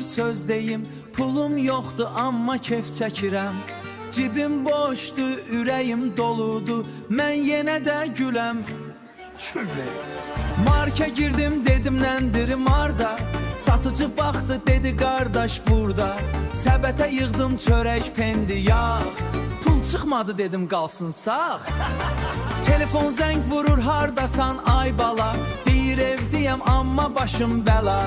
söz deyim. Pulum yoxdur amma kef çəkirəm. Cibim boşdur, ürəyim doludur. Mən yenə də güləm. Marka girdim, dedim nəndirim harda. Satıcı baxdı, dedi qardaş burada. Səbətə yığdım çörək, pendi, yağ. Pul çıxmadı, dedim qalsın sağ. Telefon zəng vurur, hardasan ay bala. Deyir evdiyəm amma başım bəla.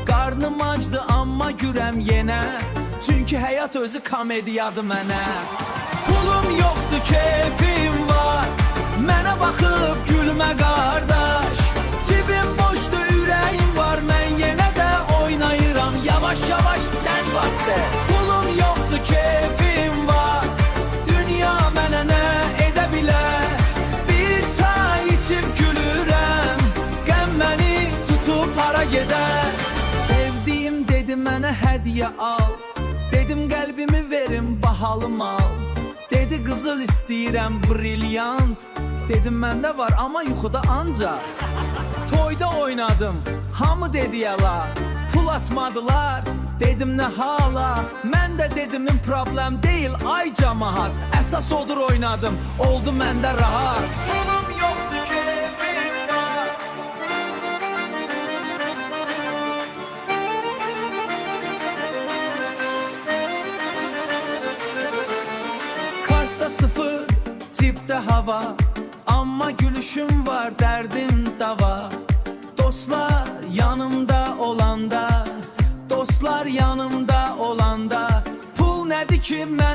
Qarnım acdı amma gürəm yenə. Çünki həyat özü komediyadır mənə. Pulum yoxdur, keyfim var. Mənə baxıb gülmə qardaş. Cibim boşdur, ürəyim var. Mən yenə də oynayıram. Yavaş yavaş dən bastı. Pulum yoxdur, keyfim var. Dünya mənə nə edə bilər? Bir çay içib gülürəm. Qəm məni tutub hara gedər? Sevdiyim dedi mənə hədiyyə al. Dedim qəlbimi verim bahalı mal. Dedi qızıl istəyirəm brilyant. Dedim məndə var amma yuxuda ancaq. Toyda oynadım, hamı dedi yala. Pul atmadılar, dedim nə hala. Mən də dedimin problem deyil ay camaat. Əsas odur oynadım, oldu məndə rahat. Pulum yoxdur, keyfim var. Kartda sıfır, cibdə hava. Amma gülüşüm var, dərdim dava. Dostlar yanımda olanda, dostlar yanımda olanda. Pul nədir ki mən